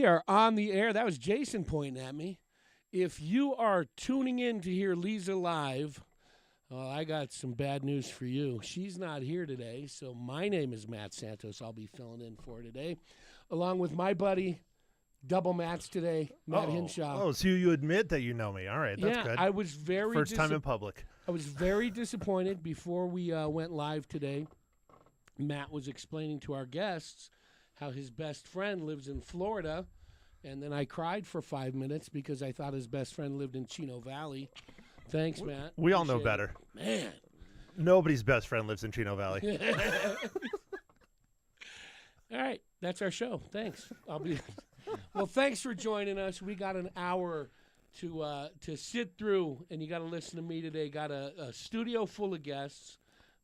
We are on the air. That was Jason pointing at me. If you are tuning in to hear Leza live, I got some bad news for you. She's not here today, so my name is Matt Santos. I'll be filling in for her today, along with my buddy, double Matt's today, Matt Hinshaw. Oh, so you admit that you know me. All right, that's good. I was very First time in public. I was very disappointed before we went live today. Matt was explaining to our guests how his best friend lives in Florida, and then I cried for 5 minutes because I thought his best friend lived in Chino Valley. Thanks, Matt. We all know better. Man. Nobody's best friend lives in Chino Valley. All right, that's our show. Thanks. Well, thanks for joining us. We got an hour to sit through, and you got to listen to me today. Got a studio full of guests.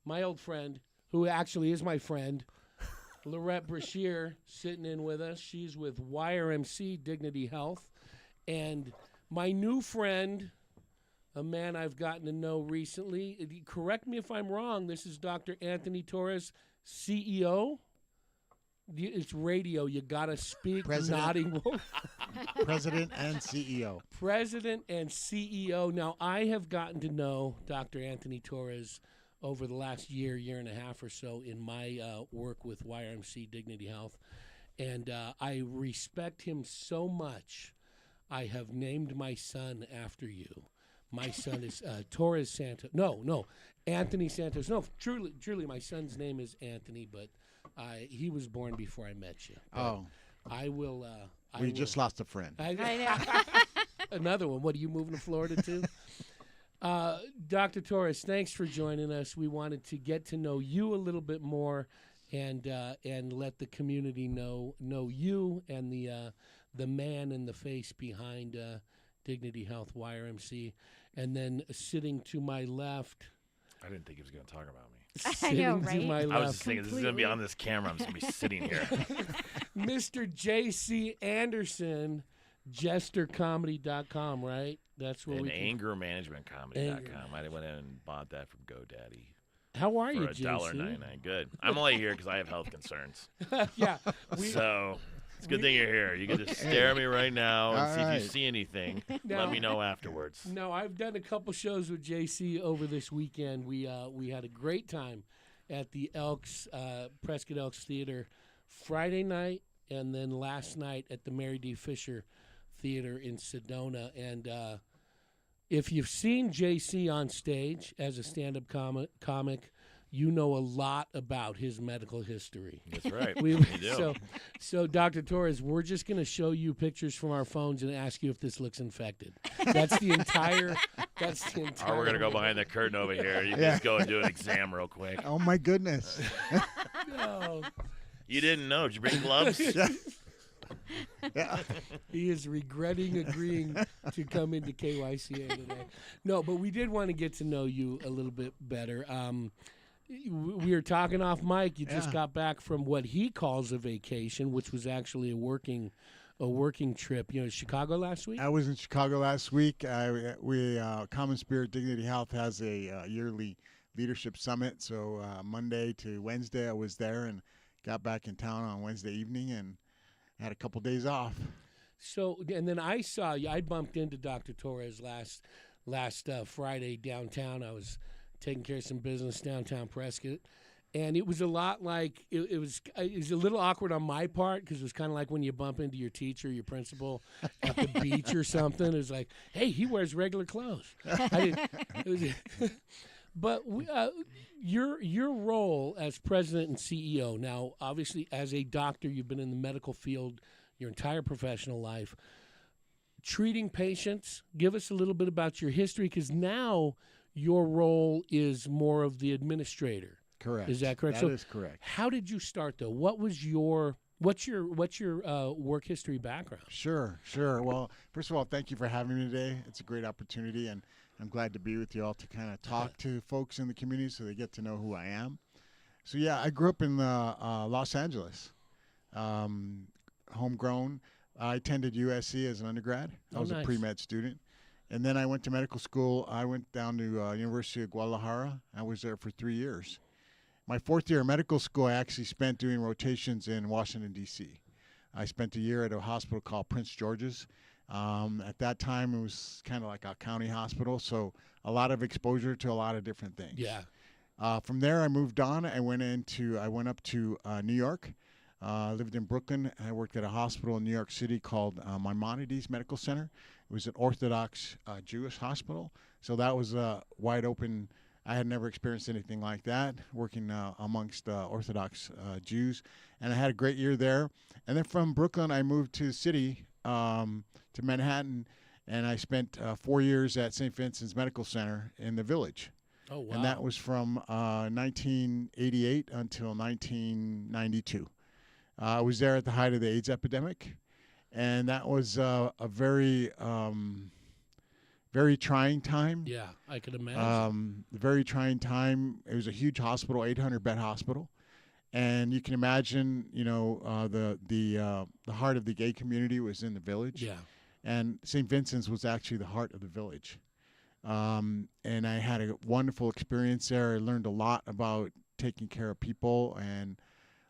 My old friend, who actually is my friend, Lorette Brashear, sitting in with us. She's with YRMC Dignity Health. And my new friend, a man I've gotten to know recently, correct me if I'm wrong, this is Dr. Anthony Torres, CEO. It's radio. You got to speak. Nodding. President and CEO. President and CEO. Now, I have gotten to know Dr. Anthony Torres over the last year and a half or so in my work with YRMC Dignity Health. And I respect him so much, I have named my son after you. My son is Torres Santos. No, Anthony Santos. No, truly, my son's name is Anthony, but he was born before I met you. But I will. We just lost a friend. I know. Another one. What, are you moving to Florida too? Dr. Torres, thanks for joining us. We wanted to get to know you a little bit more, and let the community know you and the man and the face behind Dignity Health YRMC. And then sitting to my left, I didn't think he was going to talk about me. I know, right? To my left, I was just thinking this is going to be on this camera. I'm just going to be sitting here. Mr. J.C. Anderson, jestercomedy.com, right? That's where and we angermanagementcomedy.com. I went in and bought that from GoDaddy. How are for you, JC? $1.99. Good. I'm only here because I have health concerns. Yeah. So it's a good thing you're here. You can just stare at me right now and see if you see anything. Now, let me know afterwards. No, I've done a couple shows with JC over this weekend. We had a great time at the Elks, Prescott Elks Theater Friday night, and then last night at the Mary D. Fisher Theater in Sedona. And if you've seen JC on stage as a stand-up comic, you know a lot about his medical history. That's right. We do. So, Dr. Torres, we're just going to show you pictures from our phones and ask you if this looks infected. That's the entire. Or we're going to go behind the curtain over here. You can just go and do an exam real quick. Oh, my goodness. No. You didn't know. Did you bring gloves? Yeah. He is regretting agreeing to come into KYCA today. No, but we did want to get to know you a little bit better. We were talking off mic. You just got back from what he calls a vacation, which was actually a working trip. You know, Chicago last week? I was in Chicago last week. Common Spirit Dignity Health has a yearly leadership summit. So Monday to Wednesday I was there and got back in town on Wednesday evening and had a couple days off. So, and then I saw you. I bumped into Dr. Torres last Friday downtown. I was taking care of some business downtown Prescott, and it was a lot like it was a little awkward on my part because it was kind of like when you bump into your teacher, your principal at the beach or something. It was like, hey, he wears regular clothes. But your role as president and CEO, now obviously as a doctor, you've been in the medical field your entire professional life, treating patients. Give us a little bit about your history, because now your role is more of the administrator. Correct. Is that correct? That is correct. How did you start, though? What's your work history background? Sure. Well, first of all, thank you for having me today. It's a great opportunity, and I'm glad to be with you all to kind of talk to folks in the community so they get to know who I am. So, yeah, I grew up in Los Angeles, homegrown. I attended USC as an undergrad. I was nice. a pre-med student. And then I went to medical school. I went down to University of Guadalajara. I was there for 3 years. My fourth year of medical school, I actually spent doing rotations in Washington, D.C. I spent a year at a hospital called Prince George's. At that time, it was kind of like a county hospital, so a lot of exposure to a lot of different things. Yeah. From there, I moved on. I went up to New York. Lived in Brooklyn. I worked at a hospital in New York City called Maimonides Medical Center. It was an Orthodox Jewish hospital, so that was wide open. I had never experienced anything like that, working amongst Orthodox Jews, and I had a great year there. And then from Brooklyn, I moved to the city, to Manhattan, and I spent 4 years at St. Vincent's Medical Center in the Village. Oh, wow. And that was from 1988 until 1992. I was there at the height of the AIDS epidemic, and that was a very, very trying time. Yeah, I could imagine. Very trying time. It was a huge hospital, 800-bed hospital, and you can imagine, the heart of the gay community was in the Village. Yeah. And St. Vincent's was actually the heart of the Village. And I had a wonderful experience there. I learned a lot about taking care of people and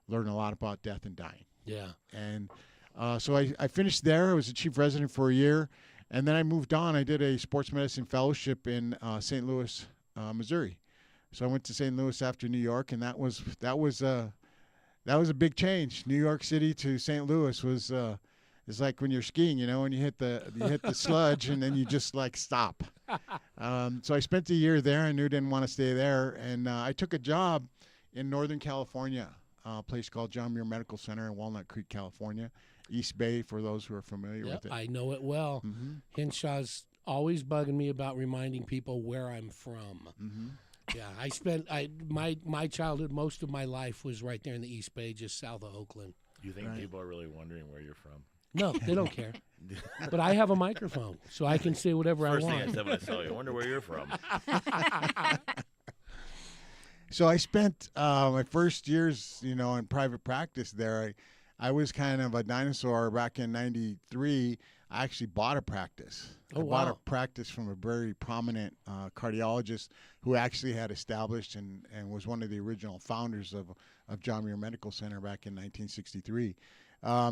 learned a lot about death and dying. Yeah. And so I finished there. I was a chief resident for a year. And then I moved on. I did a sports medicine fellowship in St. Louis, Missouri. So I went to St. Louis after New York, and that was a big change. New York City to St. Louis was it's like when you're skiing, and you hit the sludge, and then you just like stop. So I spent a year there. I knew I didn't want to stay there, and I took a job in Northern California, a place called John Muir Medical Center in Walnut Creek, California, East Bay, for those who are familiar with it. I know it well. Mm-hmm. Henshaw's always bugging me about reminding people where I'm from. Mm-hmm. Yeah, my childhood, most of my life was right there in the East Bay, just south of Oakland. You think Right. people are really wondering where you're from? No, they don't care. But I have a microphone, so I can say whatever First I thing want. I said when I saw you, I wonder where you're from. So I spent my first years, in private practice there. I was kind of a dinosaur back in '93. I actually bought a practice. Oh, I bought a wow. practice from a very prominent cardiologist who actually had established and was one of the original founders of John Muir Medical Center back in 1963.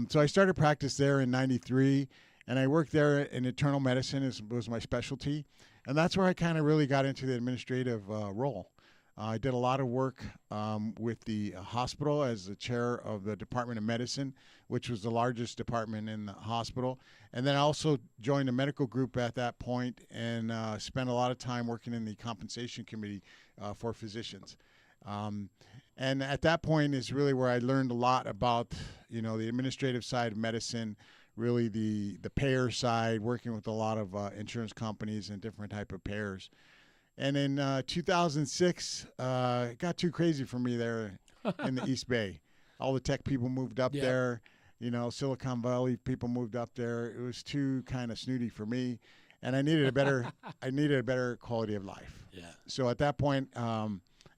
So I started practice there in '93, and I worked there in internal medicine was my specialty. And that's where I kind of really got into the administrative role. I did a lot of work with the hospital as the chair of the Department of Medicine, which was the largest department in the hospital. And then I also joined a medical group at that point and spent a lot of time working in the compensation committee for physicians. And at that point is really where I learned a lot about, the administrative side of medicine, really the payer side, working with a lot of insurance companies and different type of payers. And in 2006, it got too crazy for me there in the East Bay. All the tech people moved up there. Silicon Valley people moved up there. It was too kind of snooty for me, and I needed a better quality of life. Yeah. So at that point,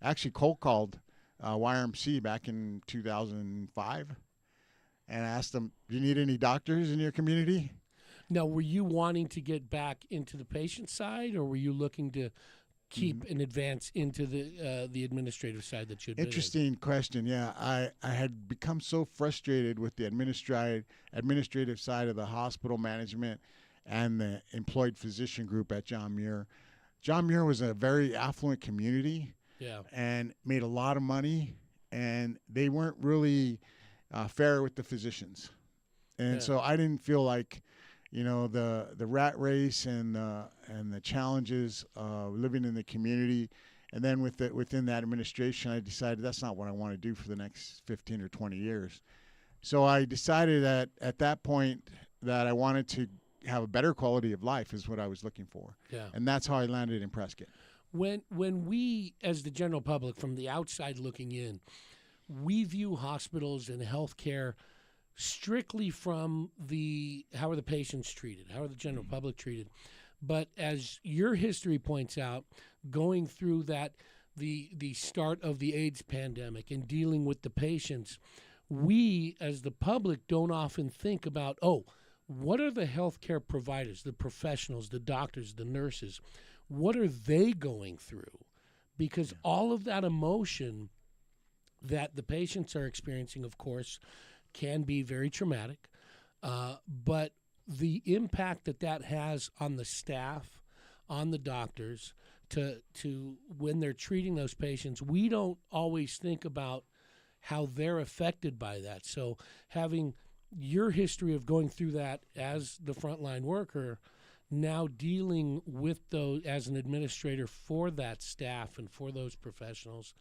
actually cold called YRMC back in 2005, and I asked them, "Do you need any doctors in your community?" Now, were you wanting to get back into the patient side, or were you looking to keep an advance into the administrative side that you'd been in? Interesting question. Yeah, I had become so frustrated with the administrative side of the hospital management and the employed physician group at John Muir. John Muir was a very affluent community. Yeah. And made a lot of money, and they weren't really fair with the physicians. And so I didn't feel like, the rat race and the challenges living in the community, and then within that administration, I decided that's not what I want to do for the next 15 or 20 years. So I decided at that point that I wanted to have a better quality of life is what I was looking for. Yeah. And that's how I landed in Prescott. When we, as the general public, from the outside looking in, we view hospitals and healthcare strictly from how are the patients treated, how are the general public treated. But as your history points out, going through the start of the AIDS pandemic and dealing with the patients, we as the public don't often think about, what are the healthcare providers, the professionals, the doctors, the nurses, what are they going through? Because all of that emotion that the patients are experiencing, of course, can be very traumatic, but the impact that has on the staff, on the doctors, to when they're treating those patients, we don't always think about how they're affected by that. So having your history of going through that as the frontline worker, now dealing with those as an administrator for that staff and for those professionals,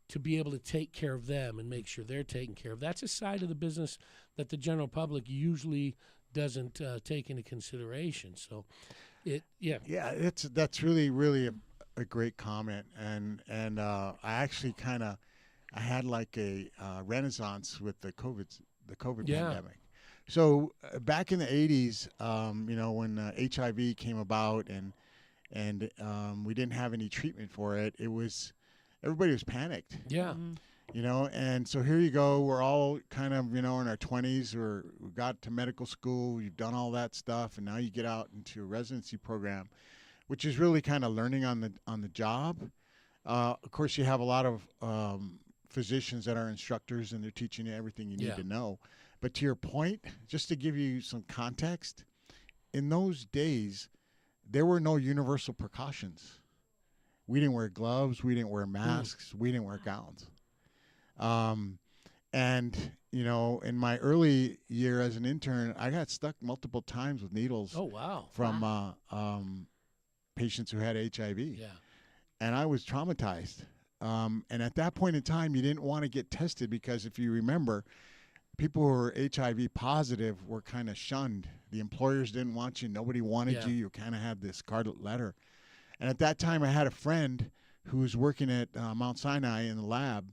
to be able to take care of them and make sure they're taken care of. That's a side of the business that the general public usually doesn't take into consideration. So, that's really a great comment, and I actually I had like a renaissance with the COVID pandemic. So back in the 80s, when HIV came about and we didn't have any treatment for it, everybody was panicked. Yeah. And so here you go. We're all kind of, in our 20s. We got to medical school. You've done all that stuff, and now you get out into a residency program, which is really kind of learning on the job. Of course, you have a lot of physicians that are instructors, and they're teaching you everything you need to know. But to your point, just to give you some context, in those days, there were no universal precautions. We didn't wear gloves. We didn't wear masks. We didn't wear gowns. In my early year as an intern, I got stuck multiple times with needles. Oh, wow. From patients who had HIV. Yeah. And I was traumatized. And at that point in time, you didn't want to get tested because if you remember, people who were HIV positive were kind of shunned. The employers didn't want you. Nobody wanted you. You kind of had this scarlet letter. And at that time, I had a friend who was working at Mount Sinai in the lab,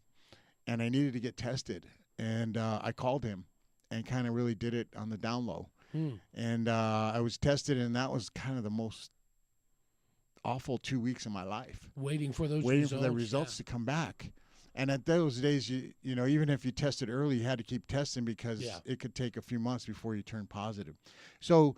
and I needed to get tested. And I called him and kind of really did it on the down low. And I was tested, and that was kind of the most awful 2 weeks of my life. Waiting for the results to come back. And at those days, even if you tested early, you had to keep testing because it could take a few months before you turned positive. So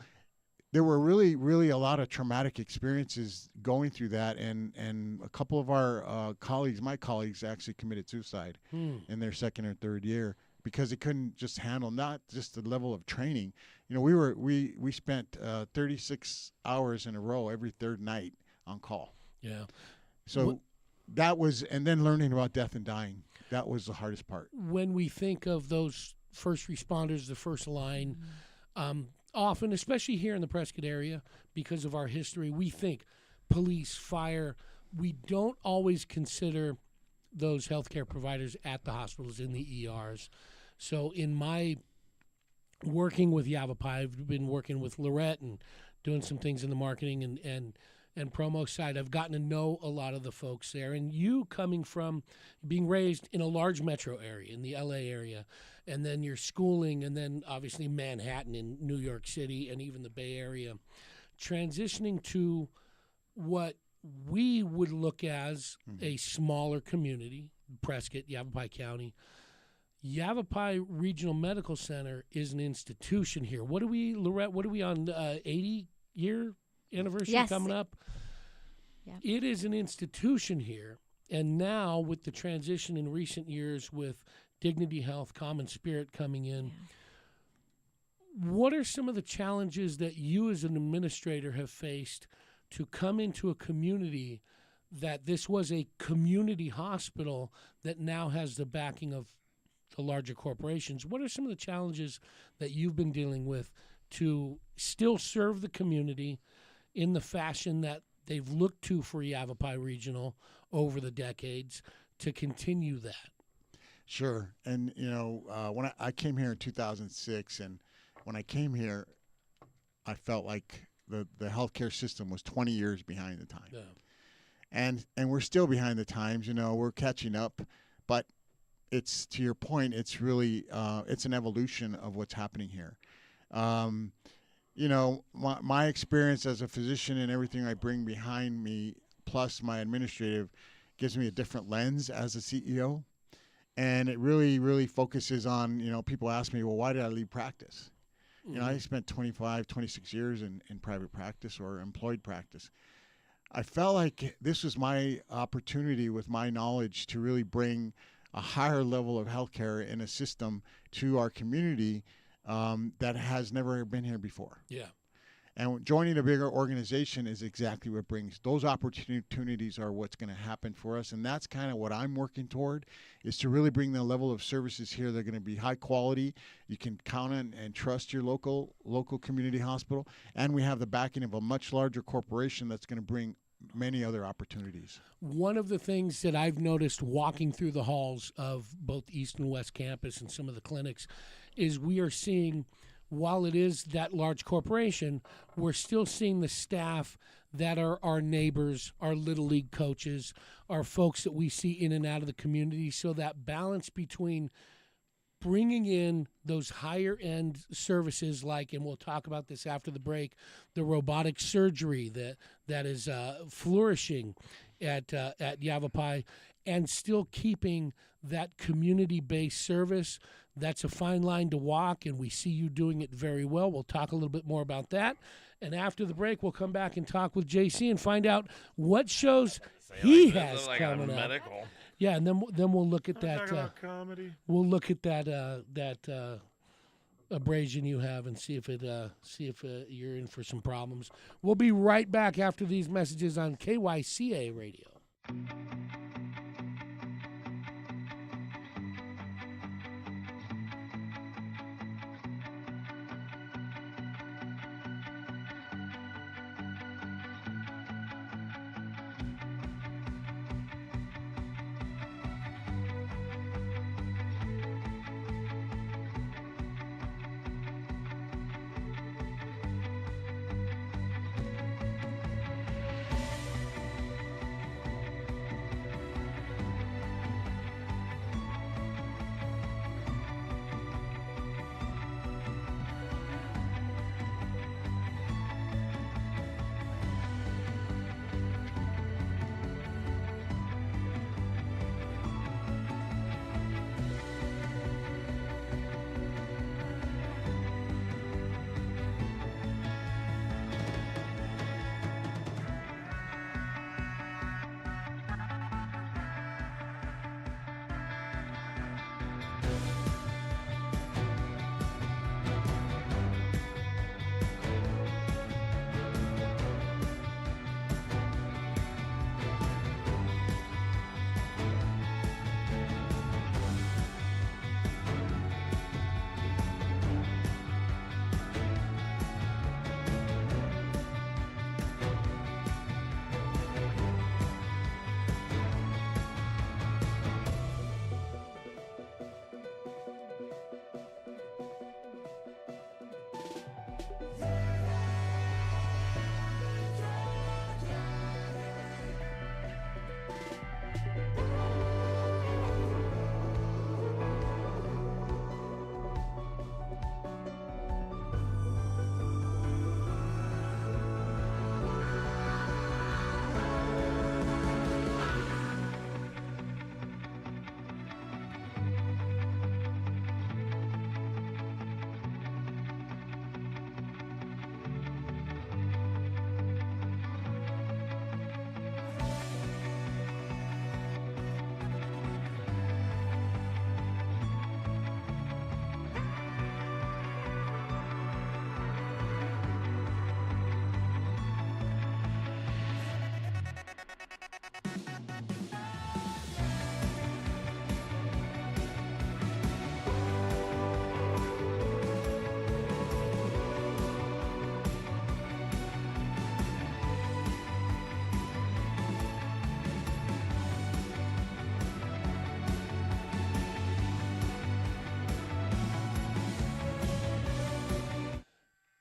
there were really, really a lot of traumatic experiences going through that. And a couple of our my colleagues actually committed suicide in their second or third year because they couldn't just handle not just the level of training. We spent 36 hours in a row every third night on call. Yeah. So that was, and then learning about death and dying, that was the hardest part. When we think of those first responders, the first line, often, especially here in the Prescott area, because of our history, we think police, fire. We don't always consider those healthcare providers at the hospitals, in the ERs. So in my working with Yavapai, I've been working with Lorette and doing some things in the marketing and promo side. I've gotten to know a lot of the folks there. And you coming from being raised in a large metro area, in the LA area, and then your schooling, and then obviously Manhattan in New York City and even the Bay Area, transitioning to what we would look as a smaller community, Prescott, Yavapai County. Yavapai Regional Medical Center is an institution here. Lorette, what are we on, 80-year anniversary coming up? Yeah. It is an institution here. And now with the transition in recent years with Dignity Health, Common Spirit coming in, what are some of the challenges that you as an administrator have faced to come into a community that this was a community hospital that now has the backing of the larger corporations? What are some of the challenges that you've been dealing with to still serve the community in the fashion that they've looked to for Yavapai Regional over the decades to continue that? Sure. And, when I came here in 2006, and when I came here, I felt like the healthcare system was 20 years behind the time. Yeah. And we're still behind the times, we're catching up, but it's, to your point, it's really, it's an evolution of what's happening here. My experience as a physician and everything I bring behind me, plus my administrative, gives me a different lens as a CEO. And it really, really focuses on, people ask me, well, why did I leave practice? I spent 25, 26 years in private practice or employed practice. I felt like this was my opportunity with my knowledge to really bring a higher level of healthcare in a system to our community that has never been here before. Yeah. And joining a bigger organization is exactly what brings those opportunities are what's going to happen for us. And that's kind of what I'm working toward, is to really bring the level of services here. They're going to be high quality. You can count on and trust your local community hospital. And we have the backing of a much larger corporation that's going to bring many other opportunities. One of the things that I've noticed walking through the halls of both East and West Campus and some of the clinics is we are seeing, while it is that large corporation, we're still seeing the staff that are our neighbors, our Little League coaches, our folks that we see in and out of the community. So that balance between bringing in those higher end services like, and we'll talk about this after the break, the robotic surgery that is flourishing at Yavapai, and still keeping that community-based service. That's a fine line to walk, and we see you doing it very well. We'll talk a little bit more about that. And after the break, we'll come back and talk with JC and find out what shows he has coming up. Yeah, and then we'll look at that. Comedy. We'll look at that abrasion you have and see if you're in for some problems. We'll be right back after these messages on KYCA Radio.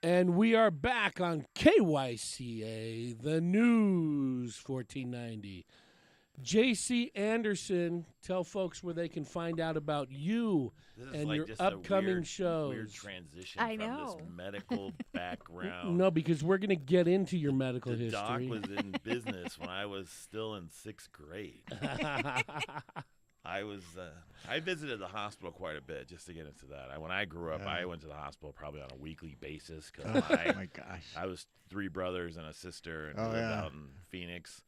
And we are back on KYCA, the News 1490. JC Anderson, tell folks where they can find out about you and like your just upcoming weird shows. Transition I from know. this medical background. No, because we're going to get into your medical The doc history. was in business when I was still in 6th grade. I visited the hospital quite a bit just to get into that. When I grew up, I went to the hospital probably on a weekly basis because Oh my gosh. I was 3 brothers and a sister, and Oh, we lived yeah. out in Phoenix.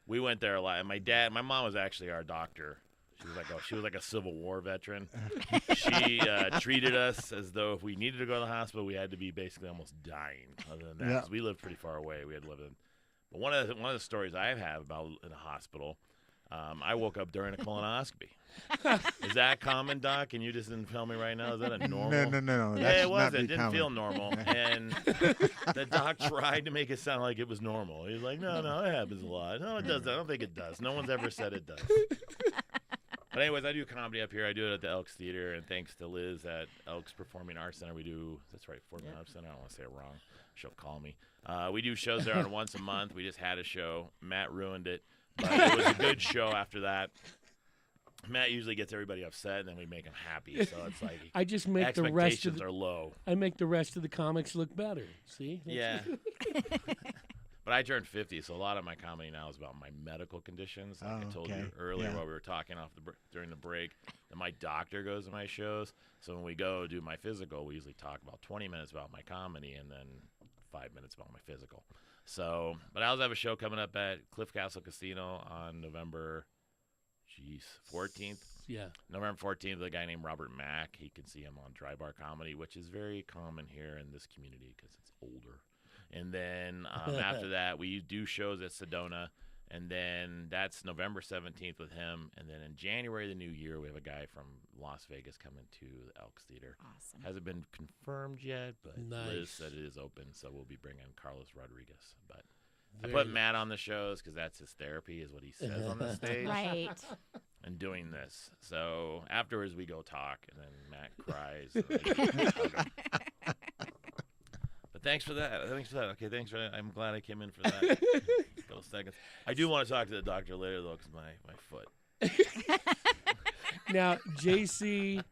We went there a lot. And my mom was actually our doctor. She was like a Civil War veteran. She treated us as though if we needed to go to the hospital, we had to be basically almost dying. Other than that, 'cause we lived pretty far away. We had to live in. But one of the stories I have about in a hospital, I woke up during a colonoscopy. Is that common, Doc? Can you just tell me right now? Is that a normal? No. Yeah, That's it wasn't. It didn't common. feel normal. And the doc tried to make it sound like it was normal. He was like, no, it happens a lot. No, it doesn't. I don't think it does. No one's ever said it does. But anyways, I do comedy up here. I do it at the Elks Theater. And thanks to Liz at Elks Performing Arts Center, we do, that's right, Performing Arts Center. I don't want to say it wrong. She'll call me. We do shows there on once a month. We just had a show. Matt ruined it. But it was a good show after that. Matt usually gets everybody upset, and then we make them happy. So it's like I just make the rest of expectations are low. I make the rest of the comics look better. See? Yeah. But I turned 50, so a lot of my comedy now is about my medical conditions. Like I told you earlier while we were talking during the break, that my doctor goes to my shows. So when we go do my physical, we usually talk about 20 minutes about my comedy and then 5 minutes about my physical. So, but I also have a show coming up at Cliff Castle Casino on November 14th. Yeah. November 14th, with a guy named Robert Mack. He can see him on Dry Bar Comedy, which is very common here in this community because it's older. And then after that, we do shows at Sedona. And then that's November 17th with him. And then in January, the new year, we have a guy from Las Vegas coming to the Elks Theater. Awesome. Hasn't been confirmed yet, but Nice. Liz said it is open, so we'll be bringing Carlos Rodriguez. But I Very put Matt on the shows because that's his therapy, is what he says on the stage. Right. And doing this. So afterwards, we go talk, and then Matt cries. And but thanks for that. Okay, thanks for that. I'm glad I came in for that. Couple seconds. I do want to talk to the doctor later, though, because my foot. Now, JC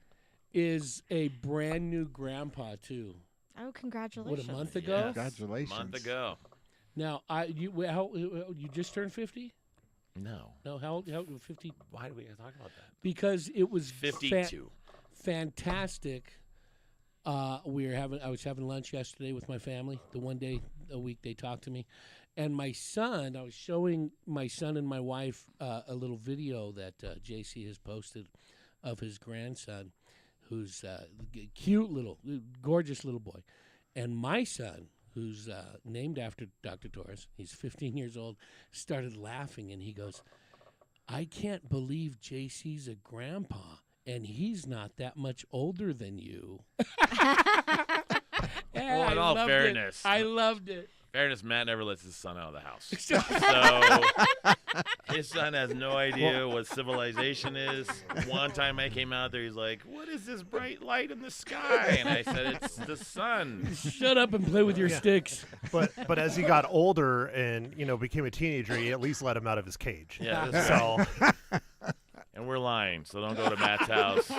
is a brand new grandpa too. Oh, congratulations. What, a month ago? Yes, Congratulations. Month ago. Now, you just turned 50? No. No, how 50? Why do we talk about that? Because it was 52. Fantastic. I was having lunch yesterday with my family. The one day a week they talk to me, and I was showing my son and my wife a little video that JC has posted of his grandson, who's cute little, gorgeous little boy, and my son, who's named after Dr. Torres, he's 15 years old, started laughing, and he goes, "I can't believe JC's a grandpa. And he's not that much older than you." Well, in all fairness, I loved it. Fairness, Matt never lets his son out of the house. So his son has no idea what civilization is. One time I came out there, he's like, "What is this bright light in the sky?" And I said, "It's the sun." Shut up and play with your sticks. But as he got older and became a teenager, he at least let him out of his cage. Yeah. This So And we're lying, so don't go to Matt's house.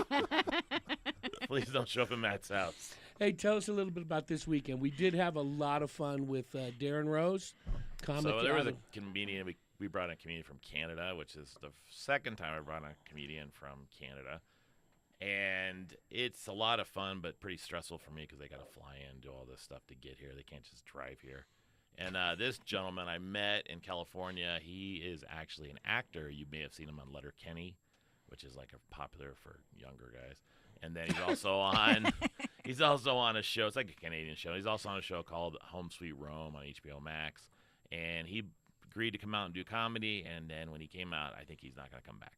Please don't show up at Matt's house. Hey, tell us a little bit about this weekend. We did have a lot of fun with Darren Rose. Comic So there was out a comedian. We brought in a comedian from Canada, which is the second time I brought in a comedian from Canada. And it's a lot of fun, but pretty stressful for me because they got to fly in, do all this stuff to get here. They can't just drive here. And this gentleman I met in California, he is actually an actor. You may have seen him on Letterkenny, which is like a popular for younger guys. And then he's also on a show. It's like a Canadian show. He's also on a show called Home Sweet Rome on HBO Max. And he agreed to come out and do comedy. And then when he came out, I think he's not going to come back.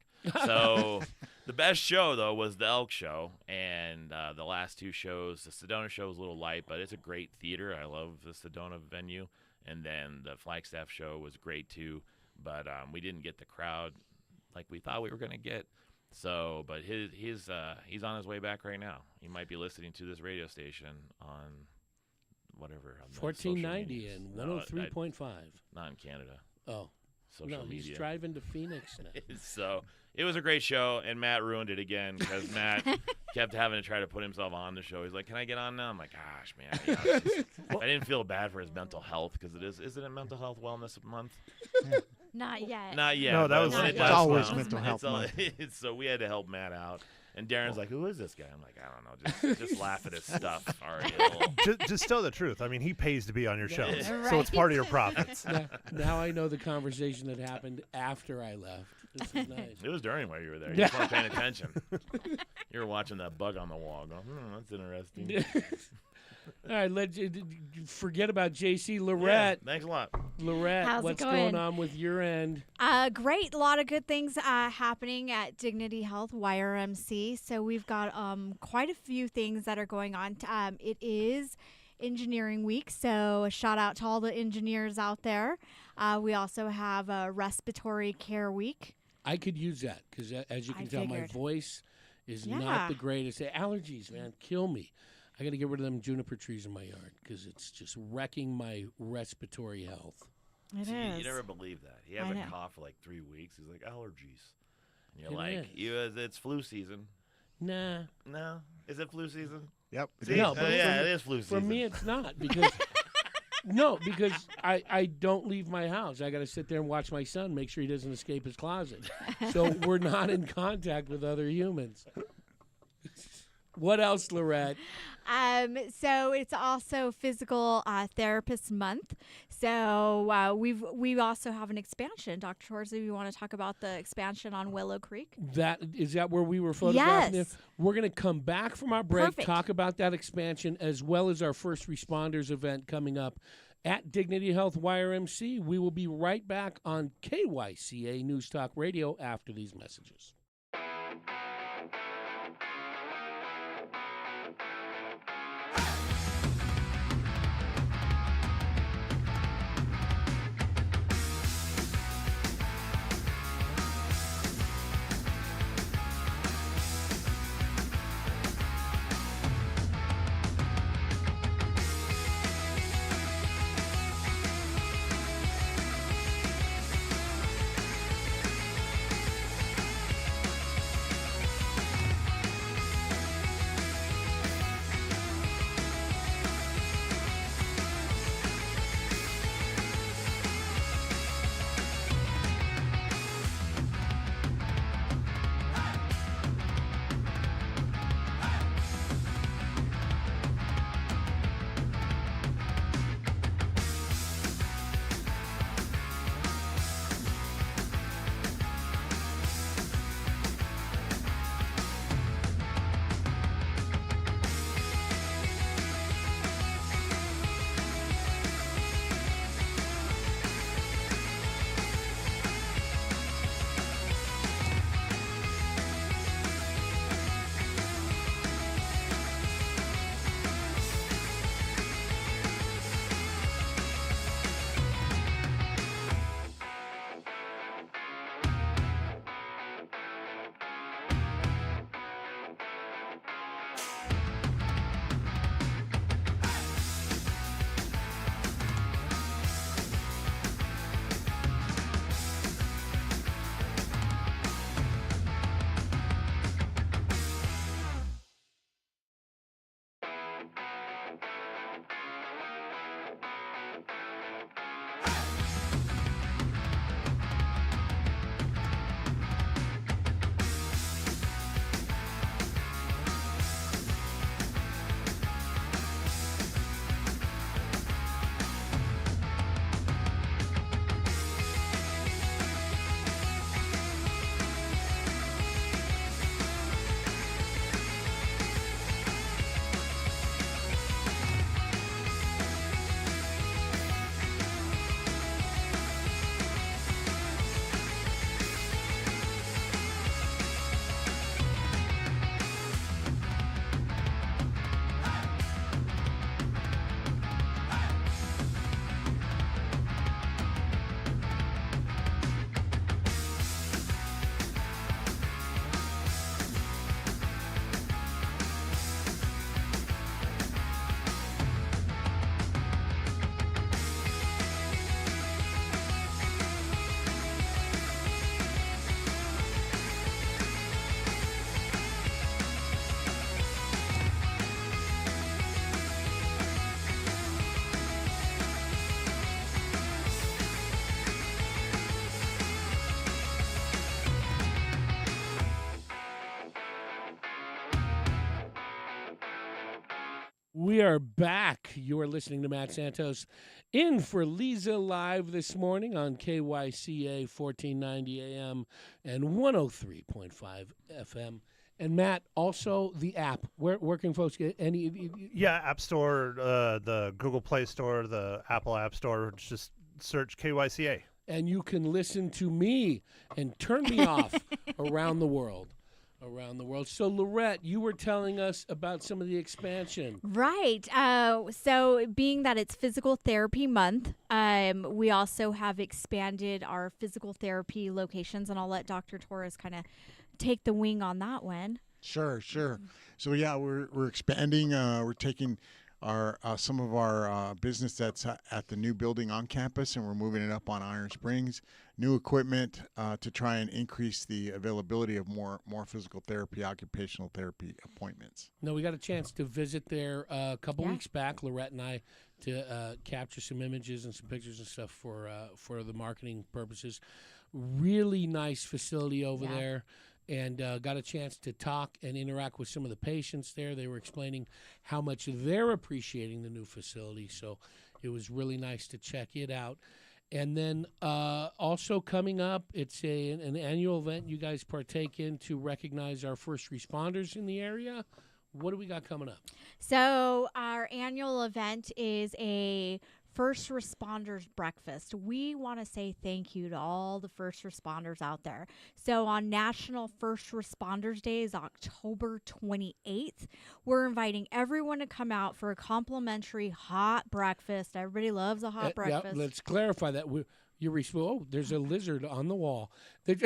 So the best show, though, was the Elk Show. And the last two shows, the Sedona show was a little light, but it's a great theater. I love the Sedona venue. And then the Flagstaff show was great, too. But we didn't get the crowd like we thought we were going to get. So, but he's on his way back right now. He might be listening to this radio station on whatever. On the 1490 social and medias. 103.5. Not in Canada. Oh. Social No, media. he's driving to Phoenix now. So it was a great show, and Matt ruined it again because Matt kept having to try to put himself on the show. He's like, "Can I get on now?" I'm like, "Gosh, man." I didn't feel bad for his mental health because isn't it Mental Health Wellness Month? Not yet. Not yet. No, that but was- when it it's does always come, Mental Health Month. So we had to help Matt out. And Darren's like, "Who is this guy?" I'm like, "I don't know. Just laugh at his stuff." All right. just tell the truth. I mean, he pays to be on your shows, Right. so it's part of your profits. Now I know the conversation that happened after I left. This is nice. It was during while you were there. You just weren't paying attention. You were watching that bug on the wall going, that's interesting. All right, forget about JC. Yeah, Lorette. thanks a lot. Lorette, How's it what's going? going on with your end? Great. A lot of good things happening at Dignity Health YRMC. So we've got quite a few things that are going on. It is Engineering Week, so a shout out to all the engineers out there. We also have a Respiratory Care Week. I could use that because, as you can I tell, my figured. voice is Yeah. not the greatest. Allergies, man, kill me. I got to get rid of them juniper trees in my yard because it's just wrecking my respiratory health. It See, is. you never believe that. He I has a know. cough for like 3 weeks. He's like, allergies. And you're It like, is. it's flu season. Nah. No? Is it flu season? Yep. it See? is. No, but yeah, for- it is flu For season. me, it's not because no, because I don't leave my house. I got to sit there and watch my son, make sure he doesn't escape his closet. So we're not in contact with other humans. What else, Lorette? So it's also Physical Therapist Month. So we also have an expansion. Dr. Horsley, you want to talk about the expansion on Willow Creek? Is that where we were photographing Yes. there? We're going to come back from our break, Perfect. talk about that expansion, as well as our first responders event coming up at Dignity Health YRMC. We will be right back on KYCA News Talk Radio after these messages. We are back. You are listening to Matt Santos in for Leza Live this morning on KYCA 1490 AM and 103.5 FM. And Matt, also the app. Where can folks get any? Yeah, App Store, the Google Play Store, the Apple App Store. Just search KYCA. And you can listen to me and turn me off around the world. So, Lorette, you were telling us about some of the expansion. Right. So being that it's physical therapy month, we also have expanded our physical therapy locations, and I'll let Dr. Torres kind of take the wing on that one. Sure. So yeah, we're expanding. We're taking our some of our business that's at the new building on campus, and we're moving it up on Iron Springs. New equipment to try and increase the availability of more physical therapy, occupational therapy appointments. No, we got a chance to visit there a couple Yeah. weeks back, Lorette and I, to capture some images and some pictures and stuff for the marketing purposes. Really nice facility over Yeah. there. And got a chance to talk and interact with some of the patients there. They were explaining how much they're appreciating the new facility. So it was really nice to check it out. And then also coming up, it's an annual event you guys partake in to recognize our first responders in the area. What do we got coming up? So our annual event is a first responders breakfast. We want to say thank you to all the first responders out there. So on National First Responders Day is October 28th. We're inviting everyone to come out for a complimentary hot breakfast. Everybody loves a hot breakfast. Yeah, let's clarify that. There's a lizard on the wall. There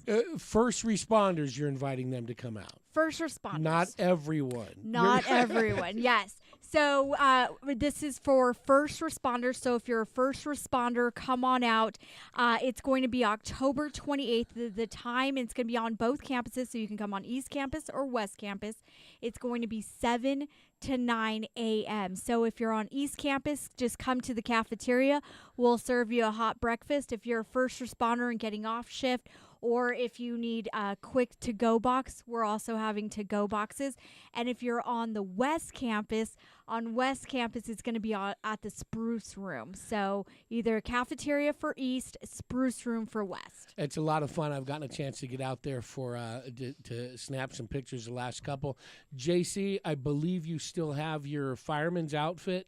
is. First responders, you're inviting them to come out. First responders. Not everyone. Not everyone. Yes. So this is for first responders. So if you're a first responder, come on out. It's going to be October 28th. The time, it's going to be on both campuses. So you can come on East Campus or West Campus. It's going to be 7 to 9 a.m. So if you're on East Campus, just come to the cafeteria. We'll serve you a hot breakfast. If you're a first responder and getting off shift, or if you need a quick to-go box, we're also having to-go boxes. And if you're on the West Campus, it's going to be at the Spruce Room. So either cafeteria for East, Spruce Room for West. It's a lot of fun. I've gotten a chance to get out there for to snap some pictures the last couple. JC, I believe you still have your fireman's outfit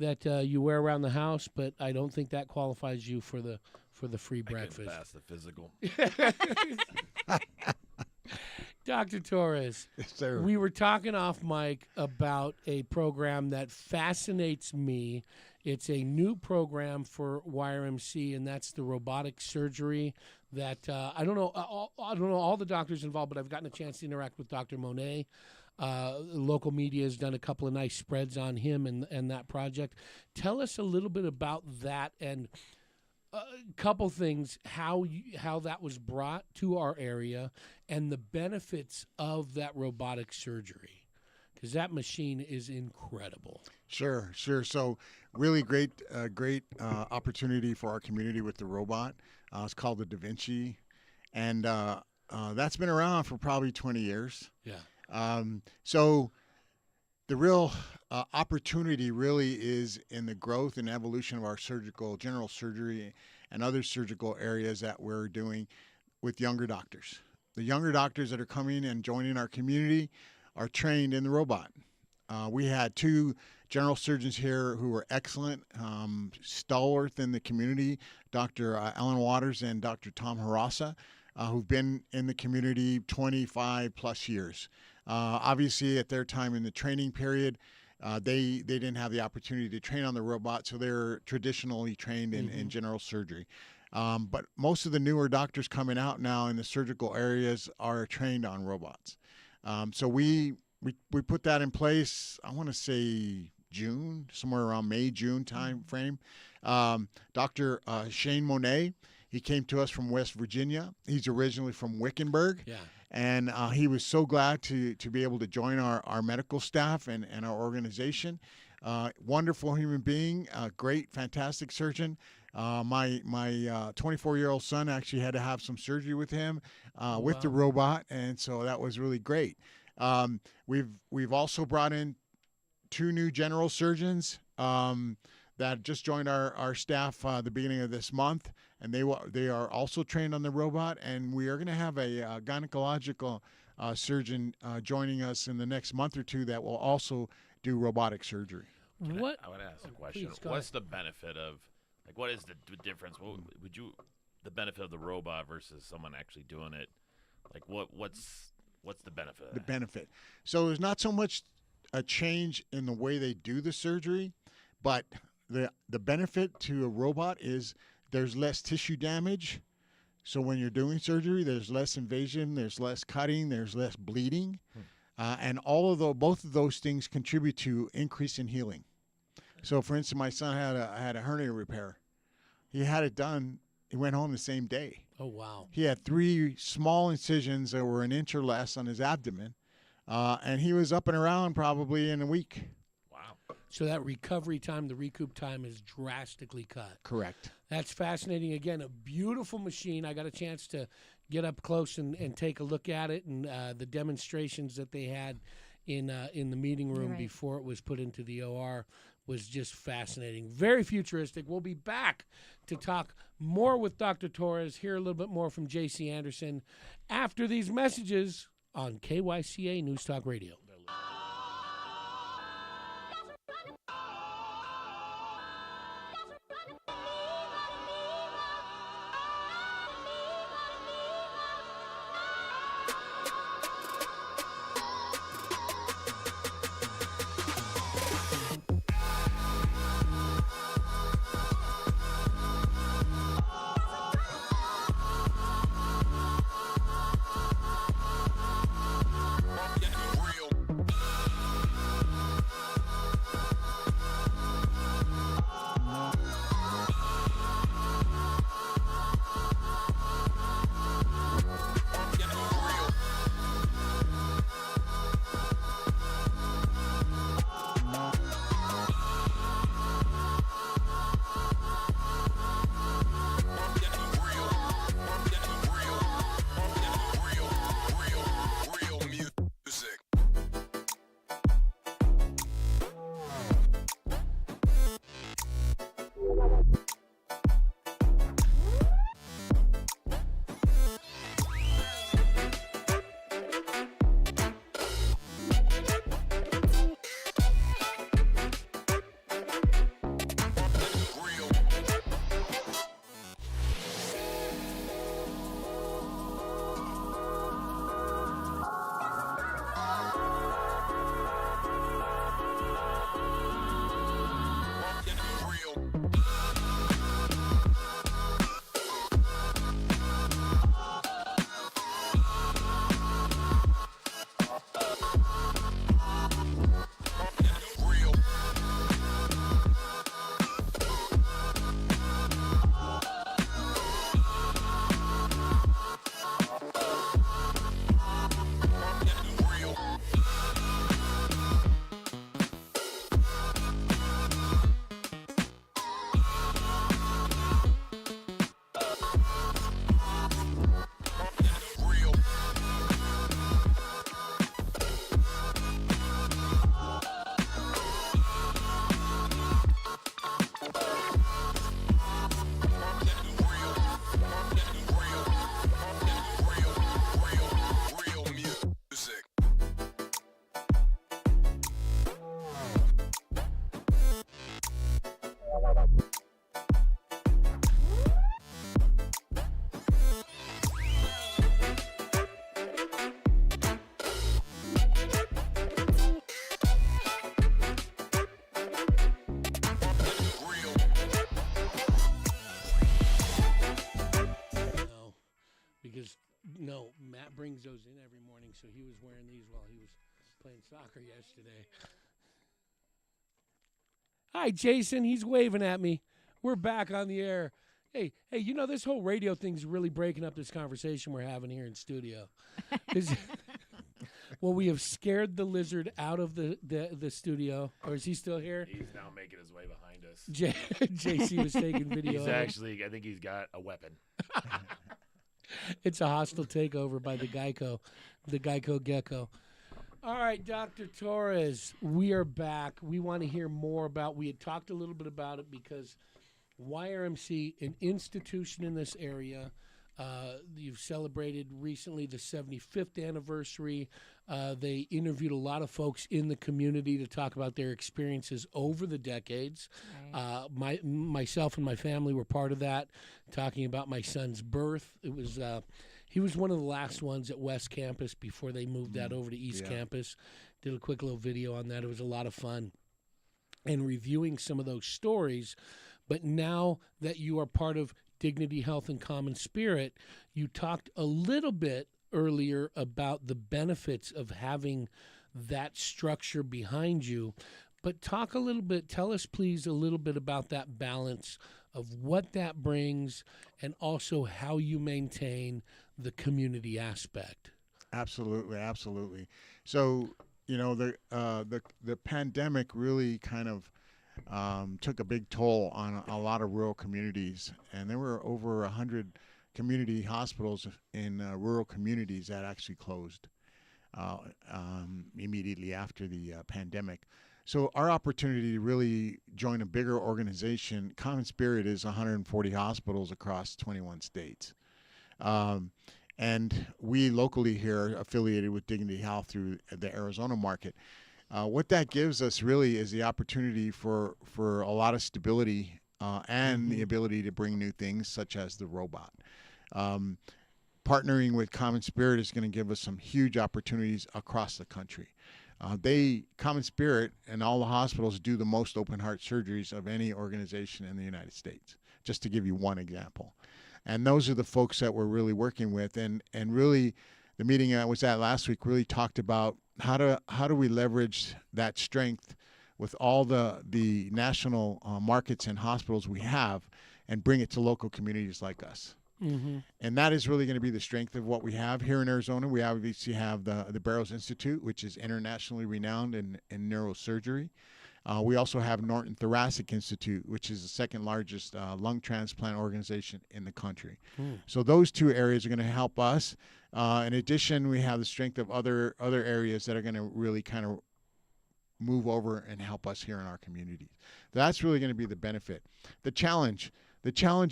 that you wear around the house, but I don't think that qualifies you for the free I couldn't breakfast. pass the physical. Dr. Torres, Yes, sir. we were talking off mic about a program that fascinates me. It's a new program for YRMC, and that's the robotic surgery. That I don't know all the doctors involved, but I've gotten a chance to interact with Dr. Monet. Local media has done a couple of nice spreads on him and that project. Tell us a little bit about that and a couple things, how that was brought to our area and the benefits of that robotic surgery, because that machine is incredible. Sure. So really great opportunity for our community with the robot. It's called the Da Vinci, and that's been around for probably 20 years. Yeah. So the real opportunity really is in the growth and evolution of our general surgery and other surgical areas that we're doing with younger doctors. The younger doctors that are coming and joining our community are trained in the robot. We had 2 general surgeons here who were excellent, stalwart in the community, Dr. Ellen Waters and Dr. Tom Harasa, who've been in the community 25 plus years. Obviously, at their time in the training period, they didn't have the opportunity to train on the robot, so they're traditionally trained in general surgery. But most of the newer doctors coming out now in the surgical areas are trained on robots. So we put that in place, I want to say June, somewhere around May, June time frame. Dr. Shane Monet, he came to us from West Virginia. He's originally from Wickenburg. Yeah. And he was so glad to be able to join our medical staff and our organization. Wonderful human being, great, fantastic surgeon. My 24-year-old son actually had to have some surgery with him with the robot, and so that was really great. We've also brought in 2 new general surgeons that just joined our staff the beginning of this month, and they are also trained on the robot. And we are going to have a gynecological surgeon joining us in the next month or 2 that will also do robotic surgery. What? I would ask a question. please, go What's the benefit of, like, what is the difference? What would you, the benefit of the robot versus someone actually doing it? Like, what's the benefit of The that? benefit. So there's not so much a change in the way they do the surgery, but the benefit to a robot is there's less tissue damage. So when you're doing surgery, there's less invasion, there's less cutting, there's less bleeding, and both of those things contribute to increase in healing. So, for instance, my son had a hernia repair. He had it done. He went home the same day. Oh, wow. He had 3 small incisions that were an inch or less on his abdomen, and he was up and around probably in a week. Wow. So that recovery time, the recoup time is drastically cut. Correct. That's fascinating. Again, a beautiful machine. I got a chance to get up close and take a look at it, and the demonstrations that they had in the meeting room Right. before it was put into the OR was just fascinating. Very futuristic. We'll be back to talk more with Dr. Torres, hear a little bit more from J.C. Anderson after these messages on KYCA News Talk Radio. No, Matt brings those in every morning, so he was wearing these while he was playing soccer yesterday. Hi, Jason. He's waving at me. We're back on the air. Hey, you know, this whole radio thing's really breaking up this conversation we're having here in studio. Well, we have scared the lizard out of the studio. Or is he still here? He's now making his way behind us. JC was taking video. He's of it. actually, I think he's got a weapon. It's a hostile takeover by the Geico gecko. All right, Dr. Torres, we are back. We want to hear more about. We had talked a little bit about it because YRMC, an institution in this area. You've celebrated recently the 75th anniversary. They interviewed a lot of folks in the community to talk about their experiences over the decades. Myself and my family were part of that, talking about my son's birth. It was he was one of the last ones at West Campus before they moved that over to East Campus. Did a quick little video on that. It was a lot of fun. And reviewing some of those stories. But now that you are part of Dignity Health and Common Spirit, you talked a little bit earlier about the benefits of having that structure behind you. But talk a little bit, tell us please a little bit about that balance of what that brings and also how you maintain the community aspect. Absolutely, absolutely. So, the pandemic really kind of took a big toll on a lot of rural communities, and there were over 100 community hospitals in rural communities that actually closed immediately after the pandemic. So our opportunity to really join a bigger organization, Common Spirit is 140 hospitals across 21 states. And we locally here are affiliated with Dignity Health through the Arizona market. What that gives us really is the opportunity for a lot of stability and the ability to bring new things such as the robot. Partnering with Common Spirit is going to give us some huge opportunities across the country. Common Spirit and all the hospitals do the most open heart surgeries of any organization in the United States, just to give you one example. And those are the folks that we're really working with. And really, the meeting I was at last week really talked about how do we leverage that strength with all the national markets and hospitals we have and bring it to local communities like us. Mm-hmm. And that is really going to be the strength of what we have here in Arizona. We obviously have the Barrows Institute, which is internationally renowned in neurosurgery. We also have Norton Thoracic Institute, which is the second largest lung transplant organization in the country. So those two areas are going to help us. In addition, we have the strength of other areas that are going to really kind of move over and help us here in our communities. That's really going to be the benefit. The challenge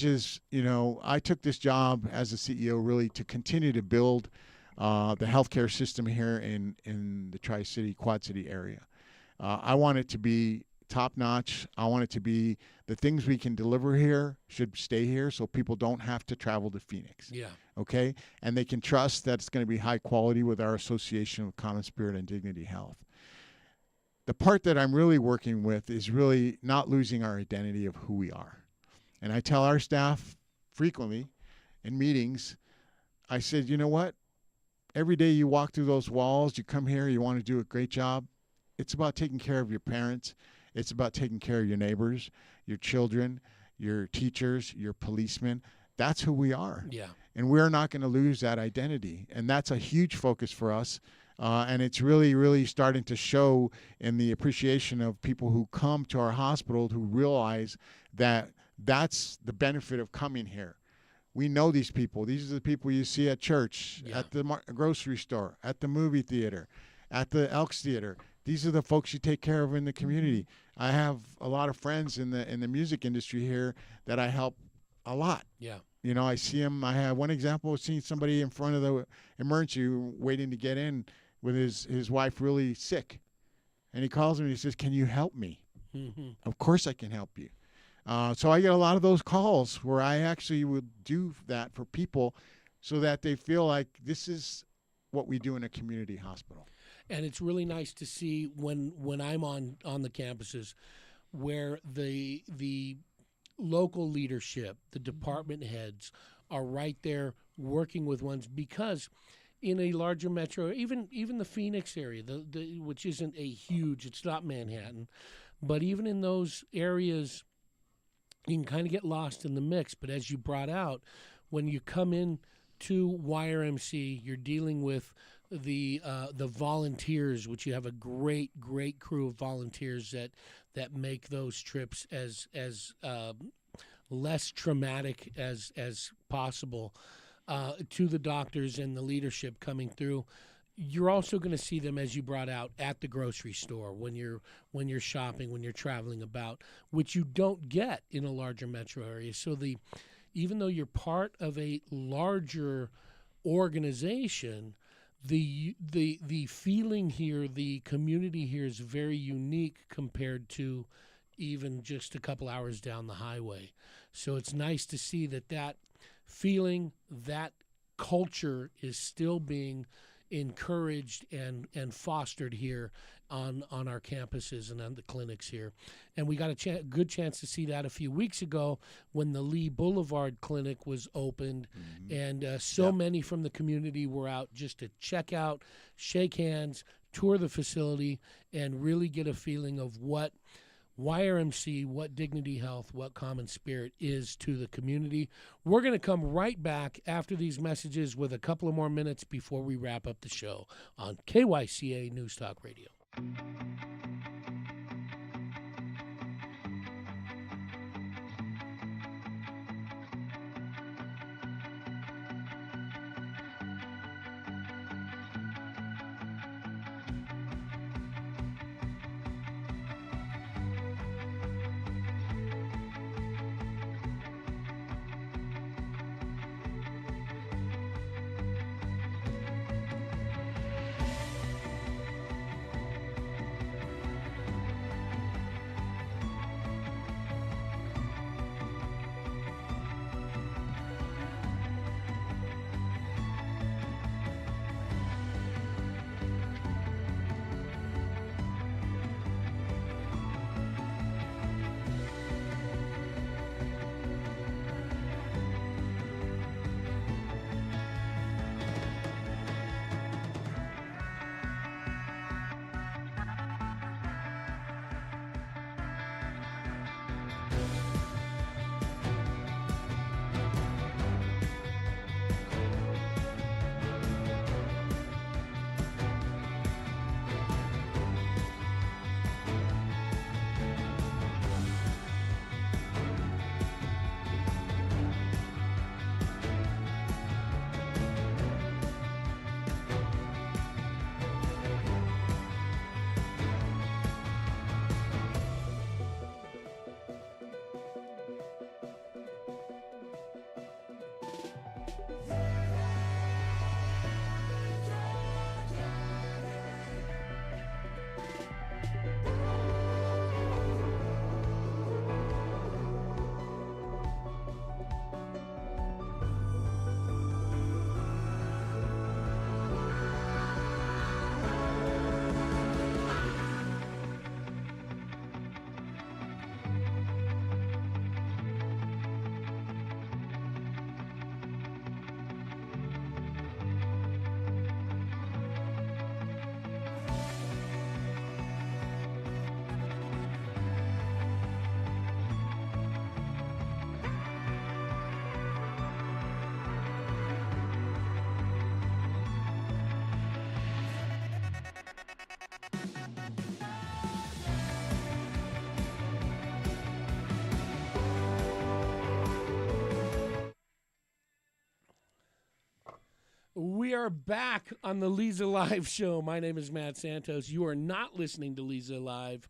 is, I took this job as a CEO really to continue to build the healthcare system here in the Tri-City, Quad City area. I want it to be top-notch. I want it to be the things we can deliver here should stay here so people don't have to travel to Phoenix. Yeah. Okay? And they can trust that it's going to be high quality with our association with Common Spirit and Dignity Health. The part that I'm really working with is really not losing our identity of who we are. And I tell our staff frequently in meetings, I said, you know what? Every day you walk through those walls, you come here, you want to do a great job. It's about taking care of your parents. It's about taking care of your neighbors, your children, your teachers, your policemen. That's who we are. Yeah. And we're not going to lose that identity. And that's a huge focus for us. And it's really, really starting to show in the appreciation of people who come to our hospital who realize that that's the benefit of coming here. We know these people. These are the people you see at church, at the grocery store, at the movie theater, at the Elks Theater. These are the folks you take care of in the community. I have a lot of friends in the music industry here that I help a lot. Yeah. I see them. I have one example of seeing somebody in front of the emergency waiting to get in with his wife really sick. And he calls me and he says, "Can you help me?" Mm-hmm. Of course I can help you. So I get a lot of those calls where I actually would do that for people so that they feel like this is what we do in a community hospital. And it's really nice to see when I'm on the campuses where the local leadership, the department heads are right there working with ones, because in a larger metro, even the Phoenix area, which isn't it's not Manhattan, but even in those areas, you can kind of get lost in the mix. But as you brought out, when you come in to YRMC, you're dealing with the volunteers, which you have a great crew of volunteers that make those trips as less traumatic as possible, to the doctors and the leadership coming through. you're also going to see them, as you brought out, at the grocery store when you're shopping, when you're traveling about, which you don't get in a larger metro area. So even though you're part of a larger organization, the feeling here, the community here is very unique compared to even just a couple hours down the highway. So it's nice to see that feeling, that culture is still being encouraged and fostered here on our campuses and on the clinics here. And we got a good chance to see that a few weeks ago when the Lee Boulevard Clinic was opened. And many from the community were out just to check out, shake hands, tour the facility, and really get a feeling of what YRMC, what Dignity Health, what Common Spirit is to the community. We're going to come right back after these messages with a couple of more minutes before we wrap up the show on KYCA News Talk Radio. We are back on the Leza Live show. My name is Matt Santos. You are not listening to Leza Live,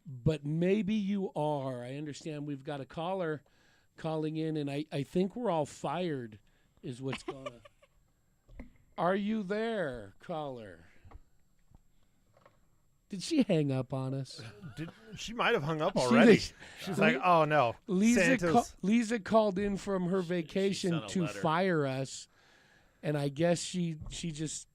but maybe you are. I understand we've got a caller calling in, and I think we're all fired is what's going on. Are you there, caller? Did she hang up on us? She might have hung up already. She's like, oh, no. Leza called in from her vacation to letter. fire us. And I guess she just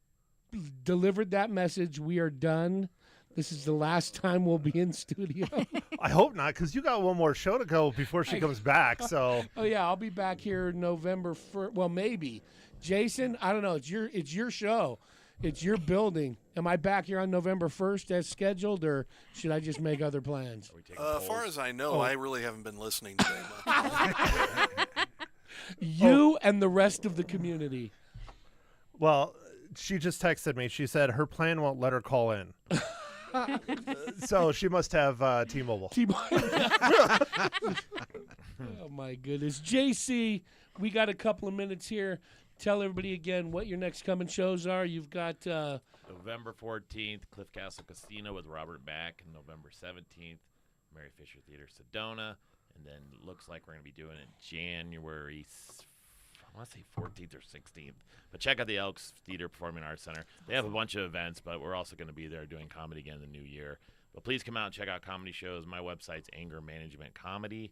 delivered that message. We are done. This is the last time we'll be in studio. I hope not, because you got one more show to go before she comes back. So. Oh yeah, I'll be back here November 1st. Well, maybe. Jason, I don't know. It's your show. It's your building. Am I back here on November 1st as scheduled, or should I just make other plans? As far as I know, I really haven't been listening today much. You and the rest of the community. Well, she just texted me. She said her plan won't let her call in. So she must have T-Mobile. Oh, my goodness. JC, we got a couple of minutes here. Tell everybody again what your next coming shows are. You've got November 14th, Cliff Castle Casino with Robert Mack, and November 17th, Mary Fisher Theater, Sedona. And then it looks like we're going to be doing it January, I want to say 14th or 16th. But check out the Elks Theater Performing Arts Center. They have a bunch of events, but we're also going to be there doing comedy again in the new year. But please come out and check out comedy shows. My website's Anger Management Comedy,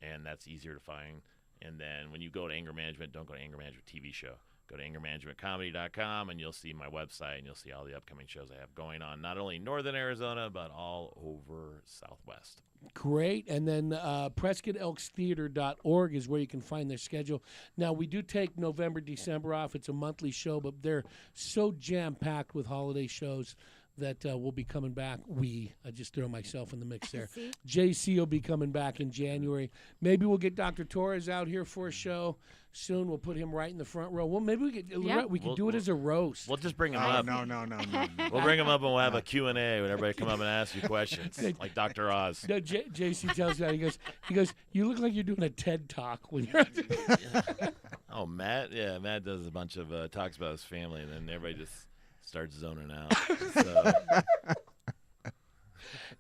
and that's easier to find. And then when you go to Anger Management, don't go to Anger Management TV show. Go to angermanagementcomedy.com, and you'll see my website, and you'll see all the upcoming shows I have going on, not only in northern Arizona, but all over Southwest. Great. And then PrescottElksTheater.org is where you can find their schedule. Now, we do take November, December off. It's a monthly show, but they're so jam-packed with holiday shows that we'll be coming back. I just throw myself in the mix there. See? JC will be coming back in January. Maybe we'll get Dr. Torres out here for a show soon. We'll put him right in the front row. Well, maybe we could do it as a roast. We'll just bring him Oh, up. no. We'll bring him up, and we'll have a Q&A when everybody come up and ask you questions, like Dr. Oz. No, JC tells me that. He goes, you look like you're doing a TED Talk when you're Oh, Matt? Yeah, Matt does a bunch of talks about his family, and then everybody just starts zoning out. So.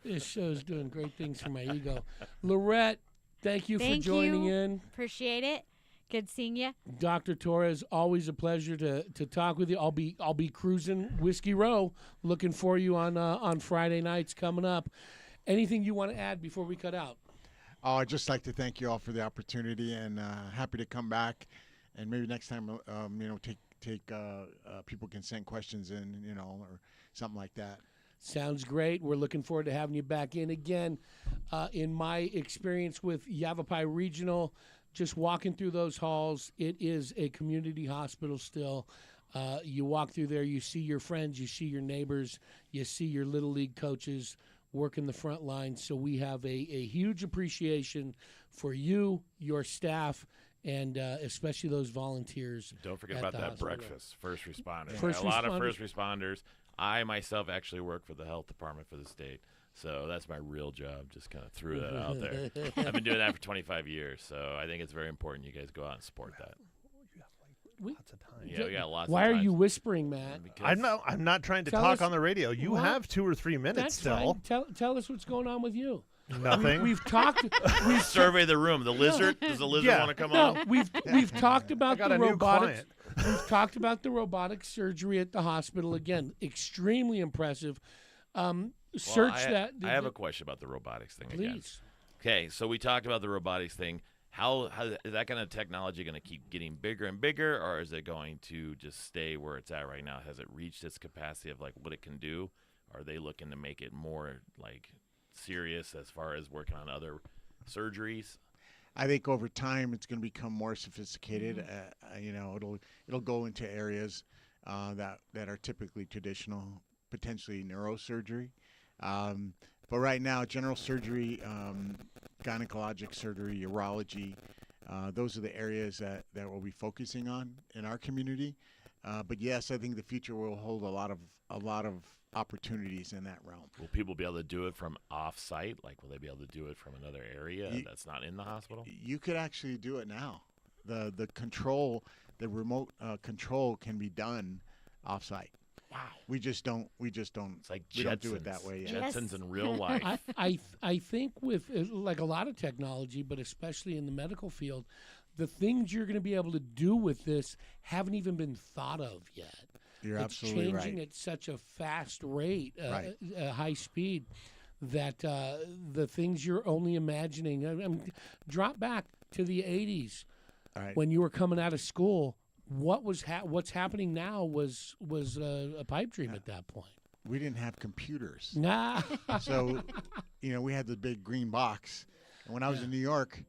This show's doing great things for my ego. Lorette, thank you for Thank joining you. in. Appreciate it. Good seeing you. Dr. Torres, always a pleasure to talk with you. I'll be cruising Whiskey Row, looking for you on Friday nights coming up. Anything you want to add before we cut out? Oh, I'd just like to thank you all for the opportunity, and happy to come back. And maybe next time, people can send questions in, or something like that. Sounds great. We're looking forward to having you back in again. In my experience with Yavapai Regional, just walking through those halls, it is a community hospital still. You walk through there, you see your friends, you see your neighbors, you see your Little League coaches working the front lines. So we have a huge appreciation for you, your staff, and especially those volunteers. Don't forget at about the that hospital. breakfast, first responders. First A lot of responders. first responders. I myself actually work for the health department for the state, so that's my real job. Just kind of threw that out there. I've been doing that for 25 years, so I think it's very important you guys go out and support that. Lots of time. Yeah, we got lots. Why of are times. you whispering, Matt? Because I'm not trying to Tell talk us on the radio. You what- have 2 or 3 minutes That's still. fine. Tell us what's going on with you. Nothing. We've talked. We've survey the room. The lizard. Does the lizard Yeah. want to come No, on? we've talked I about got the a new robotics. client. We've talked about the robotic surgery at the hospital again. Extremely impressive. Search Well, that. I have a question about the robotics thing again. Please. Okay, so we talked about the robotics thing. How is that kind of technology going to keep getting bigger and bigger, or is it going to just stay where it's at right now? Has it reached its capacity of like what it can do? Are they looking to make it more like serious as far as working on other surgeries? I think over time it's going to become more sophisticated. It'll go into areas that are typically traditional, potentially neurosurgery. But right now, general surgery, gynecologic surgery, urology, those are the areas that we'll be focusing on in our community. But yes, I think the future will hold a lot of opportunities in that realm. Will people be able to do it from off-site? Like, will they be able to do it from another area that's not in the hospital? You could actually do it now. The control, the remote control can be done off-site. Wow. We just don't. It's like we Jetsons. don't do it that way yet. Yes. Jetsons in real life. I think with like a lot of technology, but especially in the medical field, the things you're going to be able to do with this haven't even been thought of yet. You're It's absolutely changing right. at such a fast rate, Right. high speed, that the things you're only imagining. Drop back to the 80s All right. when you were coming out of school. What's happening now was a pipe dream at that point. We didn't have computers, Nah. so we had the big green box. And when I was in New York,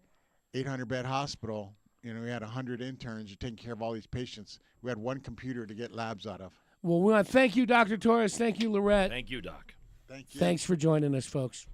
800-bed hospital, we had 100 interns. You're taking care of all these patients. We had one computer to get labs out of. Well, we want to thank you, Dr. Torres. Thank you, Lorette. Thank you, Doc. Thank you. Thanks for joining us, folks.